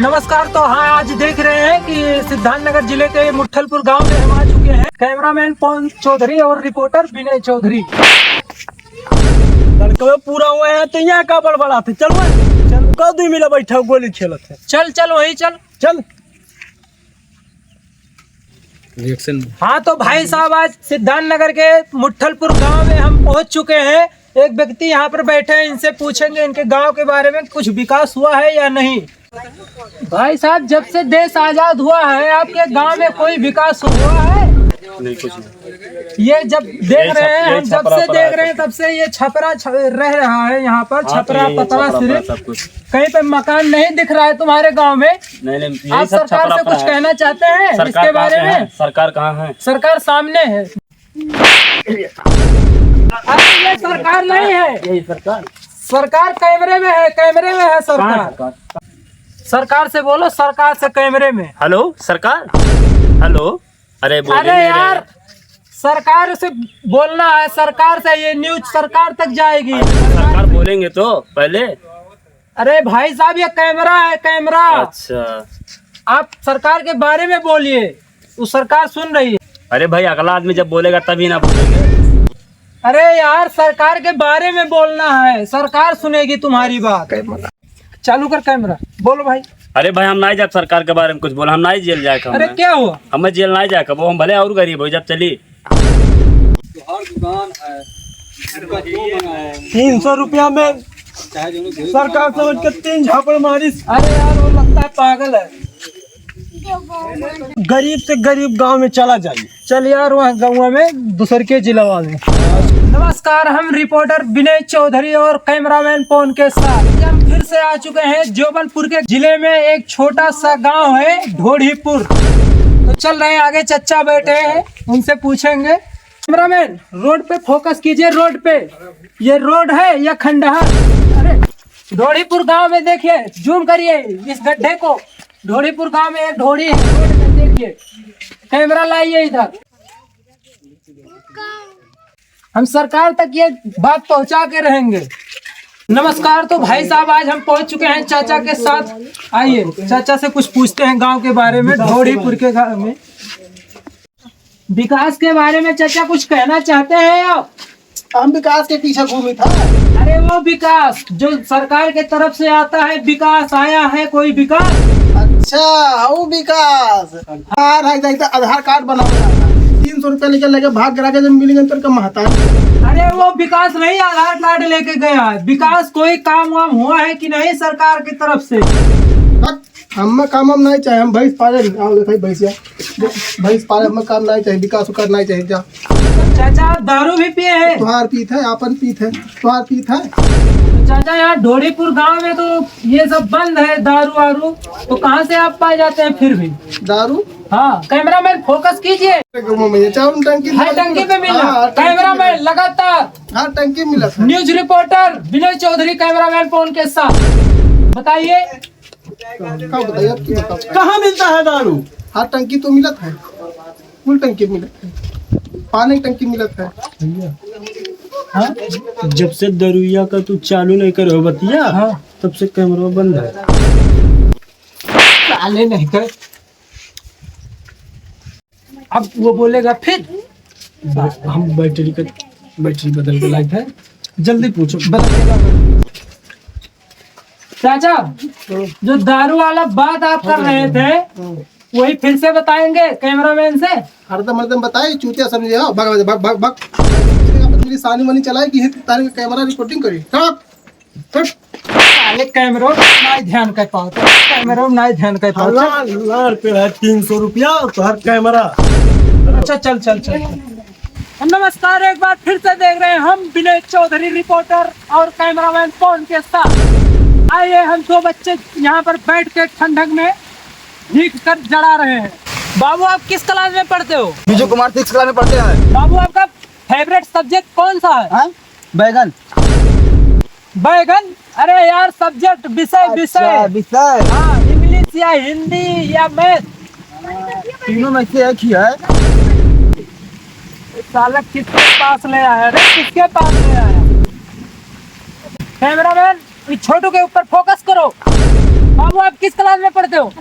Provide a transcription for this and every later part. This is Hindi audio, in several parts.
नमस्कार। तो हाँ, आज देख रहे हैं कि सिद्धार्थनगर जिले के मुट्ठलपुर गांव में हम आ चुके हैं। कैमरामैन पवन चौधरी और रिपोर्टर विनय चौधरी। लड़के पूरा हुए हैं तो यहाँ का बड़बड़ा थे। चल चल कदू मिला बैठा गोली खेलत है। चल चल वही चल चल रिएक्शन। हाँ तो भाई साहब, आज सिद्धार्थनगर के मुट्ठलपुर गांव में हम पहुंच चुके हैं। एक व्यक्ति यहाँ पर बैठे हैं, इनसे पूछेंगे इनके गांव के बारे में, कुछ विकास हुआ है या नहीं। भाई साहब, जब से देश आजाद हुआ है आपके गांव में कोई विकास हुआ है? नहीं, कुछ नहीं। ये जब देख रहे हैं, हम जब से देख रहे हैं तब से ये छपरा रह रहा है यहाँ पर। छपरा पतरा सिर्फ, कहीं पे मकान नहीं दिख रहा है तुम्हारे गांव में। नहीं, आप सरकार से कुछ कहना चाहते हैं इसके बारे में? सरकार कहाँ है? सरकार सामने है। अरे ये सरकार नहीं है, यही सरकार। सरकार कैमरे में है, कैमरे में है सरकार। सरकार से बोलो, सरकार से कैमरे में। हेलो सरकार, हेलो। अरे यार, सरकार से बोलना है, सरकार से ये न्यूज सरकार तक जाएगी। सरकार बोलेंगे तो पहले। अरे भाई साहब, ये कैमरा है, कैमरा। अच्छा, आप सरकार के बारे में बोलिए, वो सरकार सुन रही है। अरे भाई, अगला आदमी जब बोलेगा तभी ना बोलेंगे। अरे यार, सरकार के बारे में बोलना है, सरकार सुनेगी तुम्हारी बात। चालू कर कैमरा, बोलो भाई। अरे भाई, हम नहीं जाए सरकार के बारे में कुछ बोला, हम नहीं जेल जाए। अरे क्या हुआ? हमें जेल नहीं जाए कब, हम भले और गरीब हो जब चली। दुकान है, 300 रुपया में सरकार समझ के 3 झापड़ मारी। अरे यार, वो लगता है पागल है। गरीब से गरीब गांव में चला जाइए। चल यार, वहाँ गाँव में दूसर के जिला वाले। नमस्कार, हम रिपोर्टर विनय चौधरी और कैमरामैन पवन के साथ हम फिर से आ चुके हैं जबलपुर के जिले में। एक छोटा सा गांव है ढोढ़ीपुर। तो चल रहे हैं आगे, चच्चा बैठे हैं, उनसे पूछेंगे। कैमरामैन, रोड पे फोकस कीजिए। रोड पे, ये रोड है या खंडहर? अरे ढोढ़ीपुर गांव में देखिए, जूम करिए इस गड्ढे को। ढोढ़ीपुर गांव में एक ढोढ़ी है, रोड में देखिए। कैमरा लाइए इधर, हम सरकार तक ये बात पहुंचा के रहेंगे। नमस्कार। तो भाई साहब, आज हम पहुंच चुके हैं चाचा के साथ। आइए चाचा से कुछ पूछते हैं गांव के बारे में, ढोढ़ीपुर के गांव में विकास के बारे में। चाचा कुछ कहना चाहते हैं आप? हम विकास के पीछे घूमे था। अरे वो विकास जो सरकार के तरफ से आता है, विकास आया है कोई विकास? अच्छा, वो विकास आधार कार्ड बना 300 रुपया लेकर लगे भाग करा के जब मिलेंगे तो महता। अरे वो विकास नहीं आधार कार्ड लेके गया है। विकास कोई काम वाम हुआ है कि नहीं सरकार की तरफ से? हमें काम हम नहीं चाहिए, हम भैंस पाले। भैंस पाले, हमें काम नहीं चाहिए, विकास करना नहीं चाहिए। जा चाचा, आप दारू भी पिए हैं? तुहार पीत है, आपन पीत है, तुहार पीत है। तो चाचा, यहाँ ढोढ़ीपुर गांव में तो ये सब बंद है, दारू वारू। तो कहाँ से आप पाए जाते हैं फिर भी दारू? हाँ, कैमरामैन फोकस कीजिए। टंकी हर टंकी पे मिला। कैमरामैन लगातार। हाँ, टंकी मिला। न्यूज रिपोर्टर विनय चौधरी कैमरामैन पवन के साथ। बताइए कहाँ मिलता है दारू? हर टंकी तो मिलत है, फुल टंकी मिलत है, पानी की टंकी मिलत है। हाँ? जब से दरुइया का तू चालू नहीं करो बतिया, हाँ, तब से कैमरा बंद है। चाले नहीं कर, अब वो बोलेगा फिर। हम बैटरी बदल के लाए थे। जल्दी पूछो। चाचा, जो दारू वाला बात आप कर रहे थे, वही फिर से बताएंगे कैमरामैन से। हरदम बताए चूतिया समझे। हो भाग भाग भाग भाग, मेरी सानी मनी चलाए कि तारे कैमरा रिकॉर्डिंग करी। कैमरा नहीं ध्यान कर पाओ, कैमरा नहीं ध्यान कर पाओ। 300 रुपया तो हर कैमरा। अच्छा चल चल चल। नमस्कार, एक बार फिर से देख रहे हैं हम विनय चौधरी रिपोर्टर और कैमरामैन पवन के साथ। आइए, हम दो बच्चे यहाँ पर बैठ के ठंडक में भीग कर जड़ा रहे हैं। बाबू, आप किस क्लास में पढ़ते हो? विजय कुमार 6 क्लास में पढ़ते हैं। बाबू, आपका फेवरेट सब्जेक्ट कौन सा है? बैगन। बैगन? अरे यार, सब्जेक्ट विषय। हाँ, इंग्लिश या हिंदी या मैथ? तीनों में से एक ही है। साला किसके पास ले आया रे, किसके पास ले आया? कैमरामैन, छोटू के ऊपर फोकस करो। बाबू आप किस क्लास में पढ़ते हो?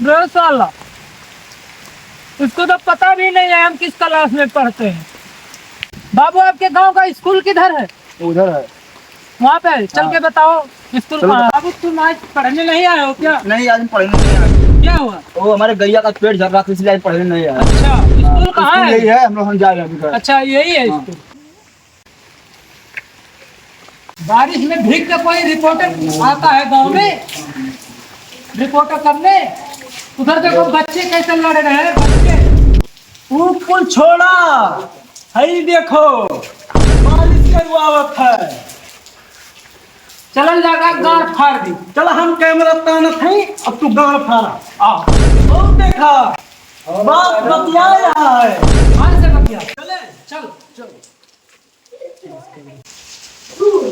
माशाल्लाह, इसको तो पता भी नहीं है हम किस क्लास में पढ़ते हैं। बाबू आपके गांव का स्कूल किधर है? उधर है। वहाँ पे चल के बताओ स्कूल कहाँ है। बाबू तुम आज पढ़ने नहीं आए हो क्या? नहीं, आज पढ़ने नहीं आए। क्या हुआ? वो हमारे गैया का पेट झड़ रहा था, इसलिए आज पढ़ने नहीं आया। अच्छा, स्कूल कहाँ है? यही है, हम लोग हम जा रहे हैं। अच्छा, यही है स्कूल। बारिश में भीग के कोई रिपोर्टर आता है गांव में रिपोर्टर करने? उधर देखो बच्चे कैसे लड़ रहे हैं। बच्चे पुल छोड़ा, हई देखो बारिश करवावत है। चलल जागा गांठ फाड़ दी। चल हम कैमरा तानत है, अब तू गाड़ फाड़ा। आ ओ देखा बात बतिया रहा है। कहाँ से बतिया? चले चल चल।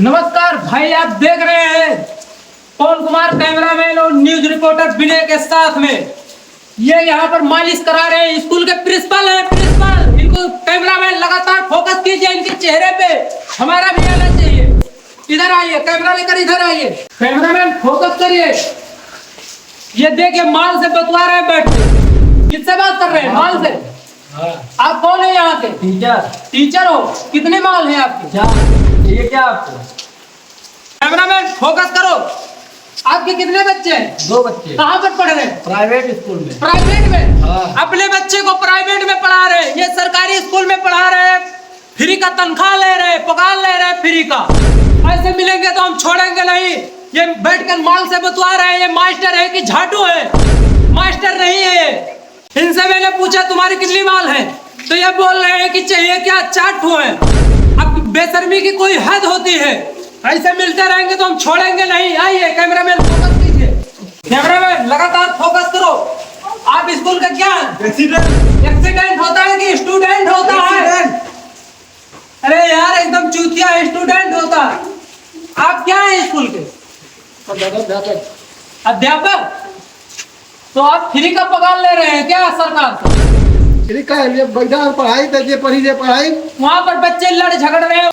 नमस्कार भाई, आप देख रहे हैं पवन कुमार कैमरामैन और न्यूज रिपोर्टर विनय के साथ में। ये यहाँ पर मालिश करा रहे हैं, स्कूल के प्रिंसिपल हैं। प्रिंसिपल, इनको कैमरामैन लगातार फोकस कीजिए इनके चेहरे पे, हमारा भी आना चाहिए। इधर आइए, कैमरा लेकर इधर आइए। कैमरामैन फोकस करिए। ये देखिए माल से बतवा रहे हैं बैठ के। किससे बात कर रहे हैं? माल से। आप कौन है यहाँ के? टीचर। टीचर हो? कितने माल हैं आपके? क्या ये क्या आपको? कैमरामैन फोकस करो। आपके कितने बच्चे हैं? 2 बच्चे। कहाँ पर पढ़ रहे हैं? प्राइवेट स्कूल में। प्राइवेट में? हाँ। अपने बच्चे को प्राइवेट में पढ़ा रहे हैं। ये सरकारी स्कूल में पढ़ा रहे हैं, फ्री का तनख्वाह ले रहे हैं, पगार ले रहे हैं फ्री का। ऐसे मिलेंगे तो हम छोड़ेंगे नहीं। ये बैठकर माल से बतवा रहे हैं ये मास्टर है कि झाटू है? मास्टर नहीं है ये। इनसे मैंने पूछा तुम्हारी कितनी माल है, तो ये बोल रहे हैं कि चाहिए क्या, 4 ठो है। अब बेशर्मी की कोई हद होती है। ऐसे मिलते रहेंगे तो हम छोड़ेंगे नहीं। आइए कैमरामैन फोकस कीजिए। कैमरामैन लगातार फोकस करो। आप स्कूल का क्या? एक्सीडेंट होता है कि स्टूडेंट होता है? अरे यार एकदम चूतिया स्टूडेंट होता है। आप क्या है स्कूल के? अध्यापक। तो आप फ्री का पगार ले रहे हैं क्या सरकार से? फ्री का है, बैठा पढ़ाई तो पढ़ाई। वहाँ पर बच्चे लड़ झगड़ रहे हैं।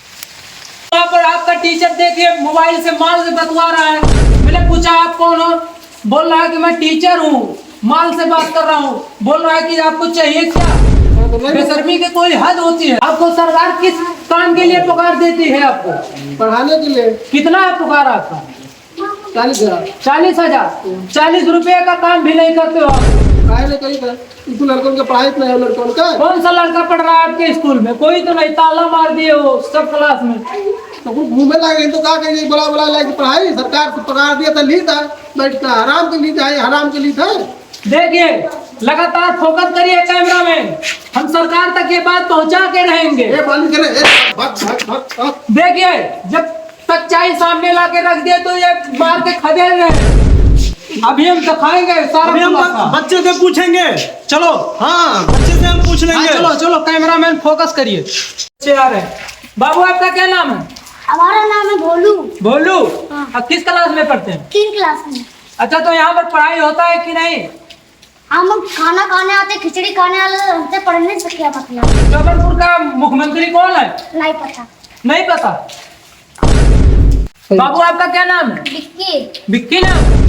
वहाँ पर आपका टीचर देखिए मोबाइल से माल से बतवा रहा है। मैंने पूछा आप कौन हो? बोल रहा है कि मैं टीचर हूँ, माल से बात कर रहा हूँ। बोल रहा है कि आपको चाहिए क्या? बेशर्मी की कोई हद होती है। आपको सरकार किस काम के लिए पगार देती है? आपको पढ़ाने के लिए। कितना है पगार आपका? 40,000। 40,000। 40 रुपए का काम भी नहीं करते हो आप। काहे नहीं करी था? तू लड़कों के पढ़ाई नहीं है, लड़कों का। कौन सा लड़का पढ़ रहा है आपके स्कूल में? कोई तो नहीं, ताला मार दिए हो सब क्लास में। तो घूमे लगे तो का करिए, बड़ा बड़ा लाइक पढ़ाई सरकार से पगार दिया था, ली था बैठता हराम के ली था, हराम के ली था। देखिए लगातार फोकस करिए कैमरामैन, हम सरकार तक ये बात पहुंचा के रहेंगे। ये बंद करे, भग भग भग। देखिए जब सच्चाई सामने ला के रख दिए तो ये मार के खदेड़ रहे। अभी हम दिखाएंगे सारा। अभी हम बच्चे से पूछेंगे। चलो। हाँ, बच्चे से हम पूछ लेंगे। चलो चलो कैमरामैन फोकस करिए। बच्चे आ रहे हैं। बाबू आपका क्या नाम है? हमारा नाम है भोलू। भोलू। हाँ। आप किस क्लास में पढ़ते हैं? 3 क्लास में। अच्छा, तो यहाँ पर पढ़ाई होता है कि नहीं? हम खाना खाने आते, खिचड़ी खाने वाले, हमसे पढ़ने से क्या मतलब? जबलपुर का मुख्यमंत्री कौन है? नहीं पता। नहीं पता। बाबू आपका क्या नाम है? विक्की। विक्की नाम?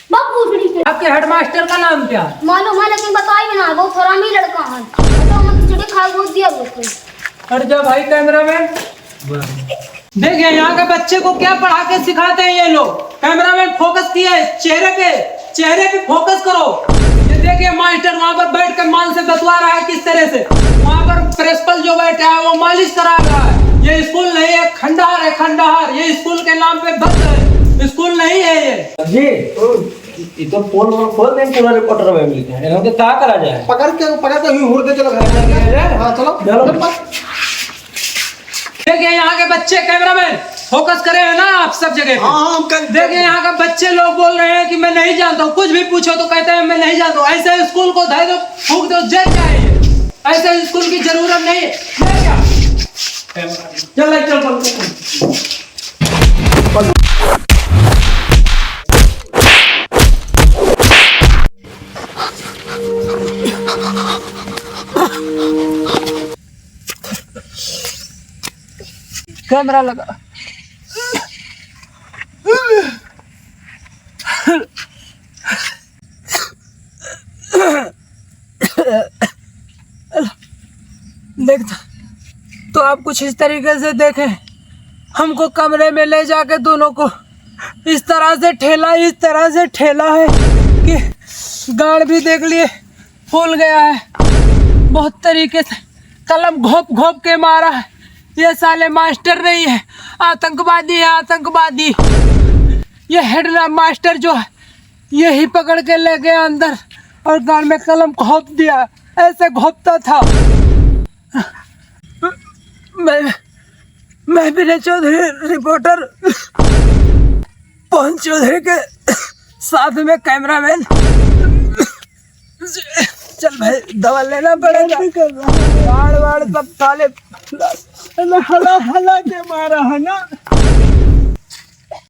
बाबू खिचड़ी के आपके हेडमास्टर का नाम क्या है? मालूम है लेकिन बताइए ना, बहुत हरामी लड़का है। तो हम खिचड़ी खा बहुत दिया लोग। हट जा भाई कैमरामैन। देखिए यहाँ के बच्चे को क्या पढ़ा के सिखाते हैं ये लोग। कैमरामैन फोकस किए चेहरे पे फोकस करो। ये देखिए मास्टर वहाँ पर बैठ कर माल से बतवा रहा है किस तरह से। वहाँ पर प्रिंसिपल जो बैठा है वो मालिश करा रहा है। ये स्कूल नहीं है, खंडहर है, खंडहर। ये स्कूल के नाम पे बस है, स्कूल नहीं है ये। जी तो फोन दें पूरा रिपोर्टर में मिलते हैं। इन्होंने क्या करा जाए? पकड़ के हुई हुड़ दे। चलो घर। हाँ चलो चलो। देखिए यहाँ के बच्चे, कैमरामैन फोकस करे है ना आप सब जगह पे। हाँ, हम देखिए यहाँ के बच्चे लोग बोल रहे हैं कि मैं नहीं जानता हूँ। कुछ भी पूछो तो कहते हैं मैं नहीं जानता हूँ। ऐसे स्कूल को धर दो, फूक दो, जल जाए। ऐसे स्कूल की जरूरत नहीं है। क्या चल कैमरा लगा। आप कुछ इस तरीके से देखें, हमको कमरे में ले जाके दोनों को इस तरह से ठेला है कि गाड़ भी देख लिए फूल गया है। बहुत तरीके से कलम घोप घोप के मारा है। ये साले मास्टर नहीं है, आतंकवादी है, आतंकवादी। ये हेड मास्टर जो है यही पकड़ के ले गया अंदर और गाल में कलम घोप दिया। ऐसे घोपता था। मैं विनय चौधरी रिपोर्टर पवन चौधरी के साथ में कैमरामैन। चल भाई दवा लेना पड़ेगा। वाड़ सब साले हला हला के मारा है ना।